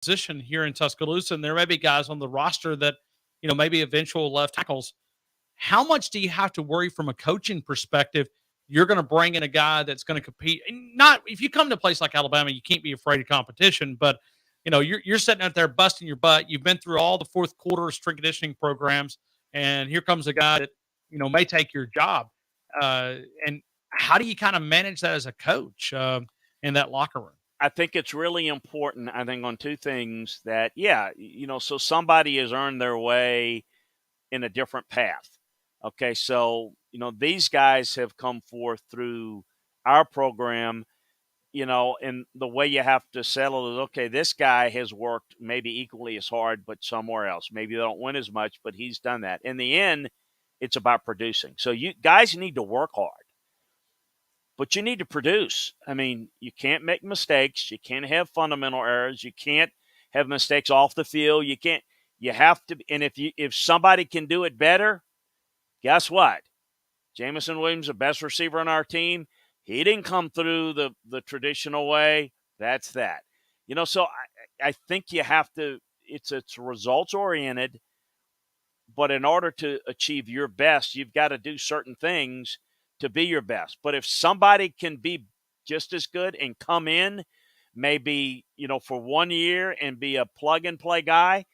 position here in Tuscaloosa, and there may be guys on the roster that, maybe eventual left tackles. How much do you have to worry from a coaching perspective? You're going to bring in a guy that's going to compete. And not if you come to a place like Alabama, you can't be afraid of competition. But you're sitting out there busting your butt. You've been through all the fourth quarter strength conditioning programs, and here comes a guy that may take your job. And how do you kind of manage that as a coach in that locker room? I think it's really important, I think, on two things that, yeah, so somebody has earned their way in a different path. Okay, so, these guys have come forth through our program, and the way you have to settle is, okay, this guy has worked maybe equally as hard, but somewhere else. Maybe they don't win as much, but he's done that. In the end, it's about producing. So you guys need to work hard, but you need to produce. I mean, you can't make mistakes. You can't have fundamental errors. You can't have mistakes off the field. You have to, and if somebody can do it better, guess what? Jamison Williams, the best receiver on our team, he didn't come through the traditional way. That's that. So I think you have to, it's results oriented, but in order to achieve your best, you've got to do certain things to be your best. But if somebody can be just as good and come in maybe, for 1 year and be a plug and play guy,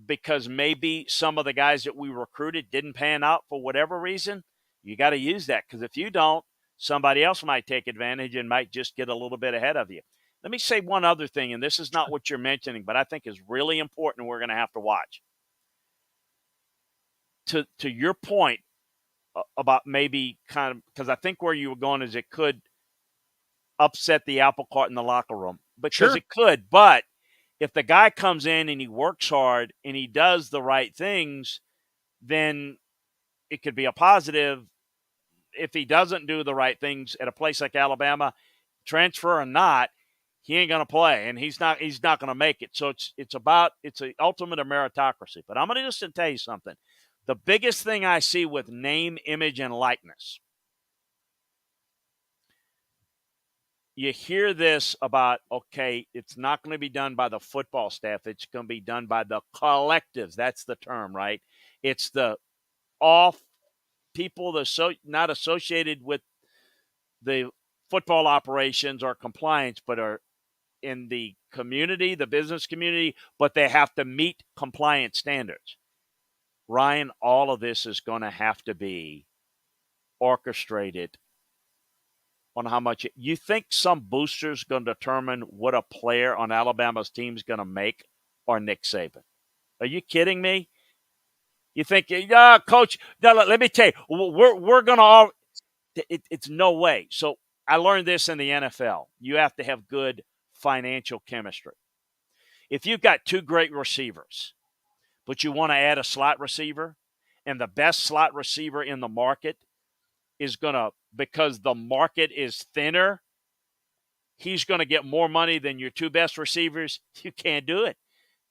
because maybe some of the guys that we recruited didn't pan out for whatever reason, you got to use that, because if you don't, somebody else might take advantage and might just get a little bit ahead of you. Let me say one other thing, and this is not what you're mentioning, but I think is really important. We're going to have to watch. To your point about maybe kind of, because I think where you were going is it could upset the apple cart in the locker room, because Sure. it could. But if the guy comes in and he works hard and he does the right things, then it could be a positive. If he doesn't do the right things at a place like Alabama, transfer or not, he ain't going to play, and he's not going to make it. So it's the ultimate of meritocracy. But I'm going to just tell you something. The biggest thing I see with name, image, and likeness, you hear this about, okay, it's not going to be done by the football staff. It's going to be done by the collectives. That's the term, right? It's the off people that not associated with the football operations or compliance, but are in the community, the business community, but they have to meet compliance standards. Ryan, all of this is going to have to be orchestrated on how much you think some booster's going to determine what a player on Alabama's team is going to make, or Nick Saban. Are you kidding me? You think, coach, no, let me tell you, we're going to all it's no way. So I learned this in the NFL. You have to have good financial chemistry. If you've got two great receivers, but you want to add a slot receiver, and the best slot receiver in the market is going to, because the market is thinner, he's going to get more money than your two best receivers, you can't do it.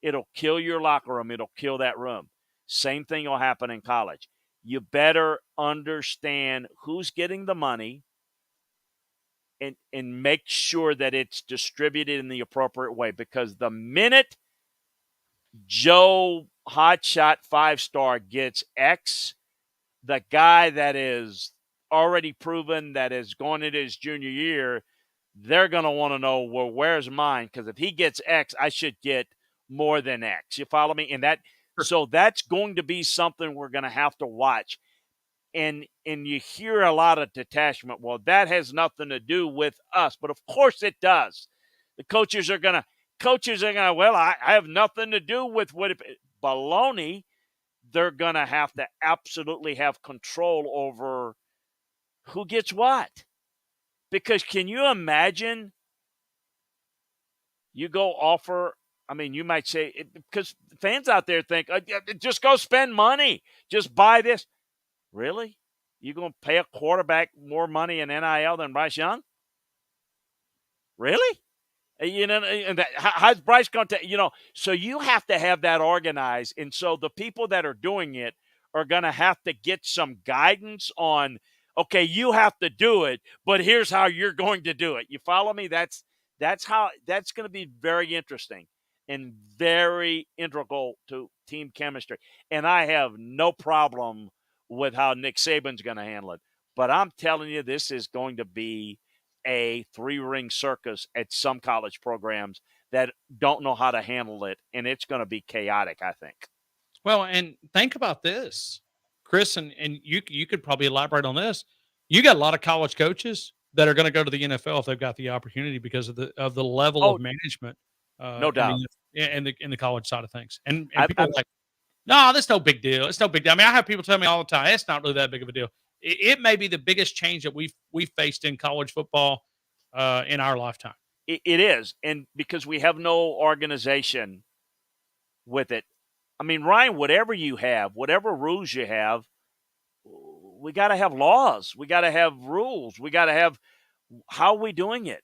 It'll kill your locker room. It'll kill that room. Same thing will happen in college. You better understand who's getting the money and make sure that it's distributed in the appropriate way, because the minute Joe Hotshot 5-star gets X, the guy that is already proven that is going into his junior year, they're going to want to know, well, where's mine? Because if he gets X, I should get more than X. You follow me? And so that's going to be something we're going to have to watch. And you hear a lot of detachment. Well, that has nothing to do with us, but of course it does. The coaches are going to, well, I have nothing to do with what baloney. They're going to have to absolutely have control over who gets what. Because can you imagine you go offer, I mean, you might say, because fans out there think, just go spend money. Just buy this. Really? You going to pay a quarterback more money in NIL than Bryce Young? Really? How's Bryce going to, so you have to have that organized. And so the people that are doing it are going to have to get some guidance on, okay, you have to do it, but here's how you're going to do it. You follow me? That's going to be very interesting. and very integral to team chemistry. And I have no problem with how Nick Saban's going to handle it. But I'm telling you, this is going to be a three-ring circus at some college programs that don't know how to handle it, and it's going to be chaotic, I think. Well, and think about this, Chris, and you could probably elaborate on this. You got a lot of college coaches that are going to go to the NFL if they've got the opportunity because of the level Oh, of management no in doubt. the college side of things. And I, people I, are like, no, that's no big deal. It's no big deal. I mean, I have people tell me all the time, it's not really that big of a deal. It may be the biggest change that we've faced in college football in our lifetime. it is, and because we have no organization with it. I mean, Ryan, whatever you have, whatever rules you have, we got to have laws. We got to have rules. We got to have how are we doing it?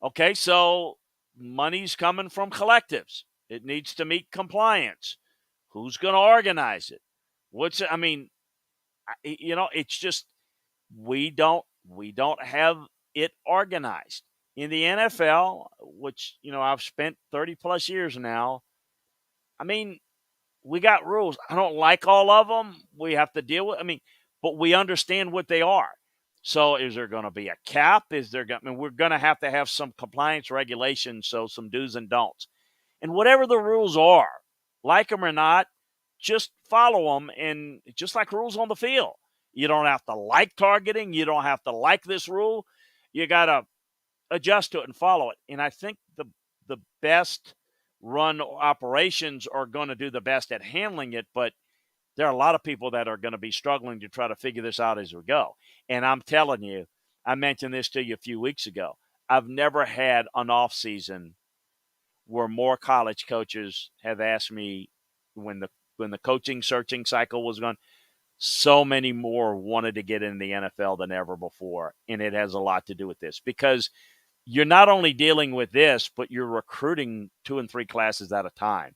Okay, so money's coming from collectives. It needs to meet compliance. Who's going to organize it? I mean, it's just we don't have it organized. In the NFL, which, I've spent 30 plus years now, I mean, we got rules. I don't like all of them. We have to deal with. I mean, but we understand what they are. So, is there going to be a cap? We're going to have some compliance regulations. So, some do's and don'ts, and whatever the rules are, like them or not, just follow them. And just like rules on the field, you don't have to like targeting. You don't have to like this rule. You got to adjust to it and follow it. And I think the best run operations are going to do the best at handling it, but there are a lot of people that are going to be struggling to try to figure this out as we go. And I'm telling you, I mentioned this to you a few weeks ago. I've never had an off season where more college coaches have asked me when the coaching searching cycle was going. So many more wanted to get in the NFL than ever before, and it has a lot to do with this because you're not only dealing with this, but you're recruiting 2 and 3 classes at a time.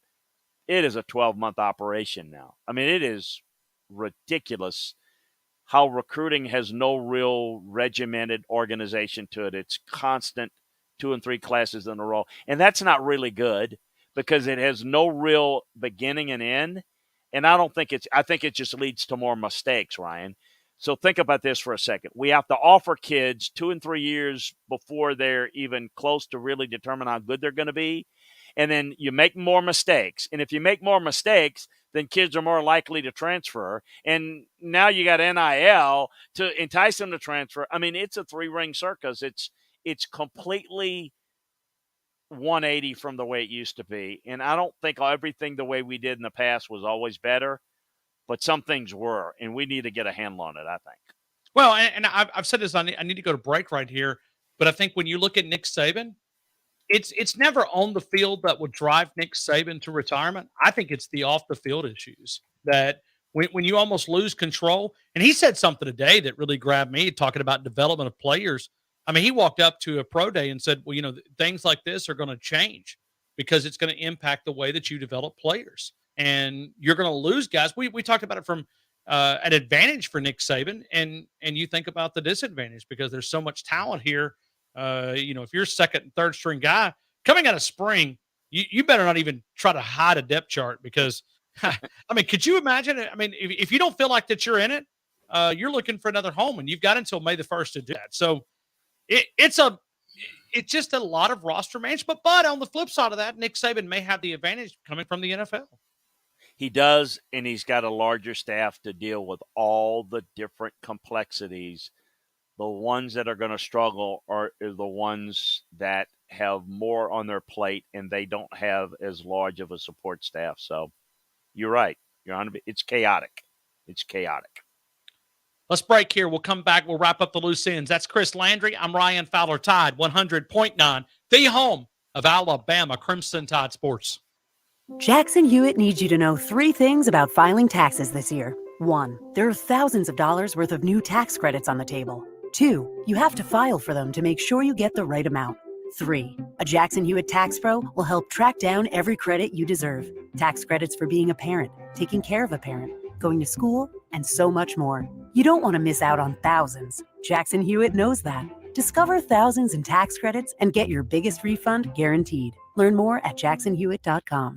It is a 12-month operation now. I mean, it is ridiculous how recruiting has no real regimented organization to it. It's constant 2 and 3 classes in a row. And that's not really good because it has no real beginning and end. And I think it just leads to more mistakes, Ryan. So think about this for a second. We have to offer kids 2 and 3 years before they're even close to really determine how good they're going to be. And then you make more mistakes. And if you make more mistakes, then kids are more likely to transfer. And now you got NIL to entice them to transfer. I mean, it's a 3-ring circus. It's completely 180 from the way it used to be. And I don't think everything the way we did in the past was always better, but some things were, and we need to get a handle on it, I think. Well, and I've said this, I need to go to break right here, but I think when you look at Nick Saban, it's never on the field that would drive Nick Saban to retirement. I think it's the off the field issues that when you almost lose control. And he said something today that really grabbed me, talking about development of players. I mean, he walked up to a pro day and said, well, things like this are going to change because it's going to impact the way that you develop players. And you're going to lose guys. We talked about it from an advantage for Nick Saban, and you think about the disadvantage because there's so much talent here. If you're second and third string guy coming out of spring, you better not even try to hide a depth chart because, I mean, could you imagine it? I mean, if you don't feel like that you're in it, you're looking for another home, and you've got until May the 1st to do that. So it's just a lot of roster management. But on the flip side of that, Nick Saban may have the advantage coming from the NFL. He does, and he's got a larger staff to deal with all the different complexities. The ones that are going to struggle are the ones that have more on their plate, and they don't have as large of a support staff. So you're right. It's chaotic. It's chaotic. Let's break here. We'll come back. We'll wrap up the loose ends. That's Chris Landry. I'm Ryan Fowler. Tide 100.9, the home of Alabama Crimson Tide Sports. Jackson Hewitt needs you to know 3 things about filing taxes this year. 1, there are thousands of dollars worth of new tax credits on the table. 2, you have to file for them to make sure you get the right amount. 3, a Jackson Hewitt Tax Pro will help track down every credit you deserve. Tax credits for being a parent, taking care of a parent, going to school, and so much more. You don't want to miss out on thousands. Jackson Hewitt knows that. Discover thousands in tax credits and get your biggest refund guaranteed. Learn more at jacksonhewitt.com.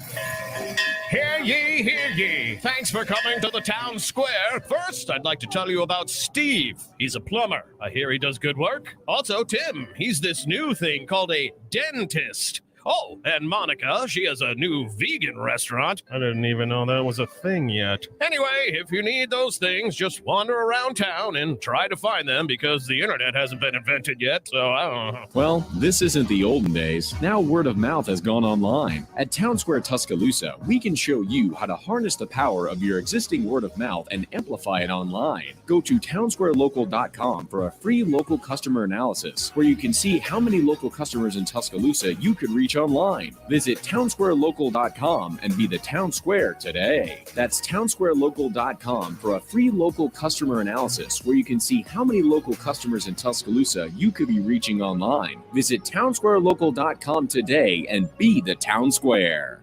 Hear ye, hear ye. Thanks for coming to the town square. First, I'd like to tell you about Steve. He's a plumber. I hear he does good work. Also, Tim. He's this new thing called a dentist. Oh, and Monica, she has a new vegan restaurant. I didn't even know that was a thing yet. Anyway, if you need those things, just wander around town and try to find them because the internet hasn't been invented yet, so I don't know. Well, this isn't the olden days. Now word of mouth has gone online. At Town Square Tuscaloosa, we can show you how to harness the power of your existing word of mouth and amplify it online. Go to townsquarelocal.com for a free local customer analysis where you can see how many local customers in Tuscaloosa you could reach online. Visit townsquarelocal.com and be the town square today. That's townsquarelocal.com for a free local customer analysis where you can see how many local customers in Tuscaloosa you could be reaching online. Visit townsquarelocal.com today and be the town square.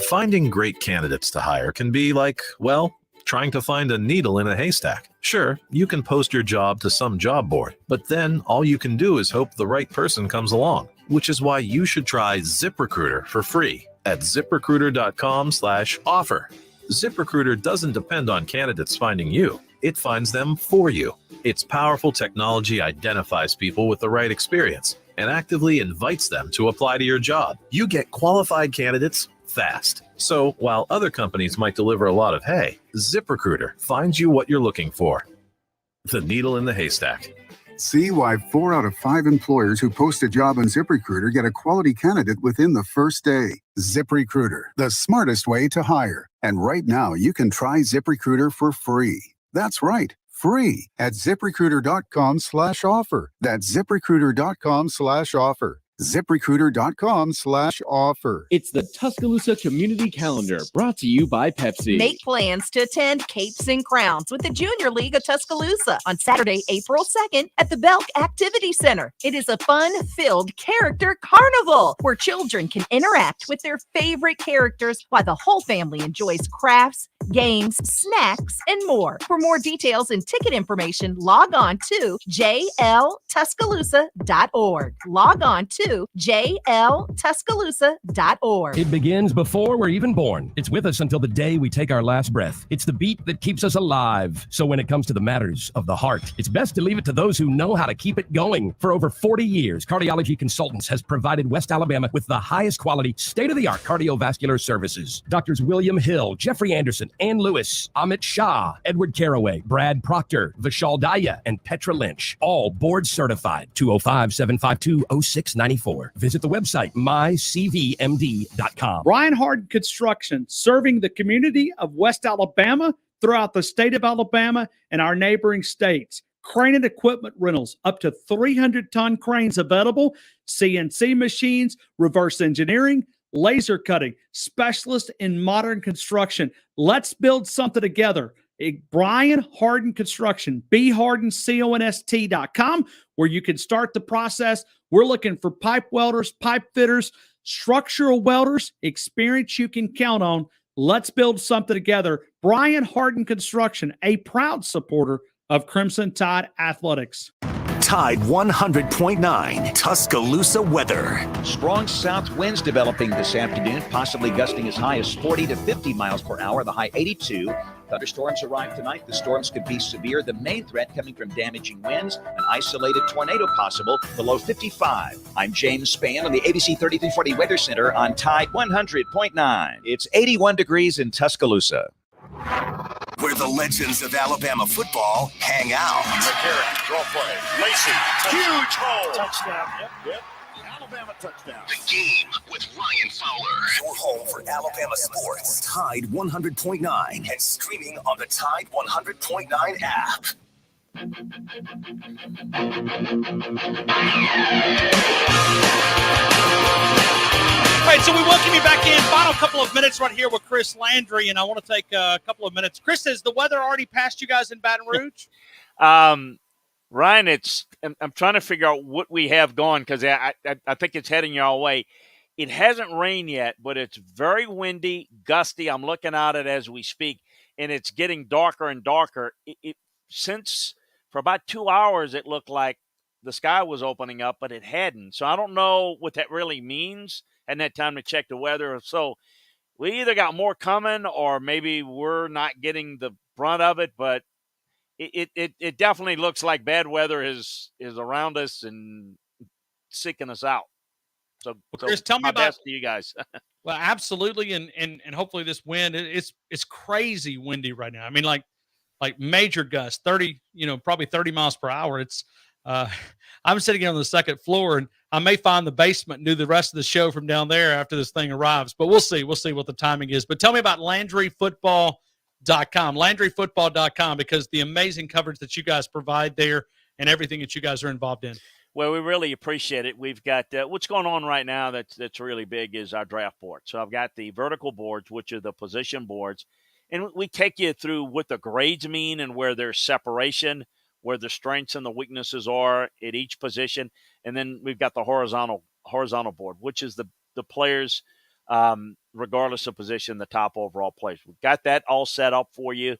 Finding great candidates to hire can be like, well, trying to find a needle in a haystack. Sure, you can post your job to some job board, but then all you can do is hope the right person comes along, which is why you should try ZipRecruiter for free at ziprecruiter.com/offer. ZipRecruiter doesn't depend on candidates finding you. It finds them for you. Its powerful technology identifies people with the right experience and actively invites them to apply to your job. You get qualified candidates fast. So while other companies might deliver a lot of hay, ZipRecruiter finds you what you're looking for. The needle in the haystack. See why 4 out of 5 employers who post a job on ZipRecruiter get a quality candidate within the first day. ZipRecruiter, the smartest way to hire. And right now, you can try ZipRecruiter for free. That's right, free at ziprecruiter.com/offer. That's ziprecruiter.com/offer. ZipRecruiter.com/offer. It's the Tuscaloosa Community Calendar, brought to you by Pepsi. Make plans to attend Capes and Crowns with the Junior League of Tuscaloosa on Saturday, April 2nd at the Belk Activity Center. It is a fun-filled character carnival where children can interact with their favorite characters while the whole family enjoys crafts, games, snacks, and more. For more details and ticket information, log on to jltuscaloosa.org. Log on to jltuscaloosa.org. It begins before we're even born. It's with us until the day we take our last breath. It's the beat that keeps us alive. So when it comes to the matters of the heart, it's best to leave it to those who know how to keep it going. For over 40 years, Cardiology Consultants has provided West Alabama with the highest quality, state-of-the-art cardiovascular services. Doctors William Hill, Jeffrey Anderson, Ann Lewis, Amit Shah, Edward Caraway, Brad Proctor, Vishal Daya, and Petra Lynch, all board certified. 205-752-0694. Visit the website mycvmd.com. Brian Harden Construction, serving the community of West Alabama, throughout the state of Alabama and our neighboring states. Crane and equipment rentals, up to 300-ton cranes available, CNC machines, reverse engineering, laser cutting, specialist in modern construction. Let's build something together. Brian Harden Construction, bhardenconst.com, where you can start the process. We're looking for pipe welders, pipe fitters, structural welders, experience you can count on. Let's build something together. Brian Harden Construction, a proud supporter of Crimson Tide Athletics. Tide 100.9 Tuscaloosa weather. Strong south winds developing this afternoon, possibly gusting as high as 40 to 50 miles per hour, the high 82. Thunderstorms arrive tonight. The storms could be severe. The main threat coming from damaging winds, an isolated tornado possible, below 55. I'm James Spann on the ABC 3340 Weather Center on Tide 100.9. It's 81 degrees in Tuscaloosa. Where the legends of Alabama football hang out. McCarron, draw play. Lacey, huge hole. Touchdown. Yep. Alabama touchdown. The Game with Ryan Fowler. Your home for Alabama sports. Tide 100.9 and streaming on the Tide 100.9 app. All right, so we welcome you back in. Final couple of minutes right here with Chris Landry, and I want to take a couple of minutes. Chris, has the weather already passed you guys in Baton Rouge? Ryan, I'm trying to figure out what we have going because I think it's heading your way. It hasn't rained yet, but it's very windy, gusty. I'm looking at it as we speak, and it's getting darker and darker. Since for about 2 hours, it looked like the sky was opening up, but it hadn't. So I don't know what that really means. Hadn't had time to check the weather. So we either got more coming or maybe we're not getting the brunt of it, but it definitely looks like bad weather is around us and seeking us out. So Chris, tell me my about best to you guys. Well, absolutely, and hopefully this wind it's crazy windy right now. I mean, like major gusts, 30, probably 30 miles per hour. It's I'm sitting on the second floor, and I may find the basement and do the rest of the show from down there after this thing arrives. But we'll see. We'll see what the timing is. But tell me about LandryFootball.com, LandryFootball.com, because the amazing coverage that you guys provide there and everything that you guys are involved in. Well, we really appreciate it. We've got what's going on right now that's really big is our draft board. So I've got the vertical boards, which are the position boards, and we take you through what the grades mean and where there's separation, where the strengths and the weaknesses are at each position. And then we've got the horizontal board, which is the players, regardless of position, the top overall players. We've got that all set up for you,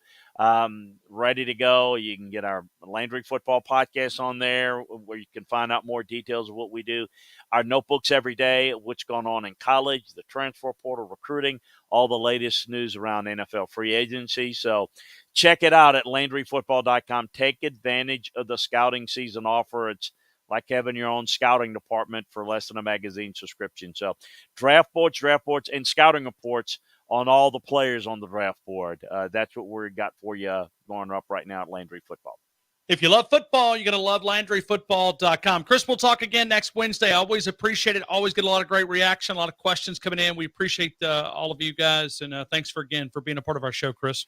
ready to go. You can get our Landry Football Podcast on there where you can find out more details of what we do. Our notebooks every day, what's going on in college, the transfer portal, recruiting, all the latest news around NFL free agency. So check it out at LandryFootball.com. Take advantage of the scouting season offer. It's like having your own scouting department for less than a magazine subscription. So draft boards, and scouting reports on all the players on the draft board. That's what we've got for you going up right now at Landry Football. If you love football, you're going to love LandryFootball.com. Chris, we'll talk again next Wednesday. I always appreciate it. Always get a lot of great reaction, a lot of questions coming in. We appreciate all of you guys, and thanks for being a part of our show, Chris.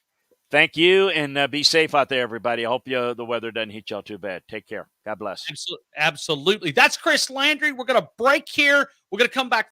Thank you, and be safe out there, everybody. I hope the weather doesn't hit y'all too bad. Take care. God bless. Absolutely. That's Chris Landry. We're going to break here. We're going to come back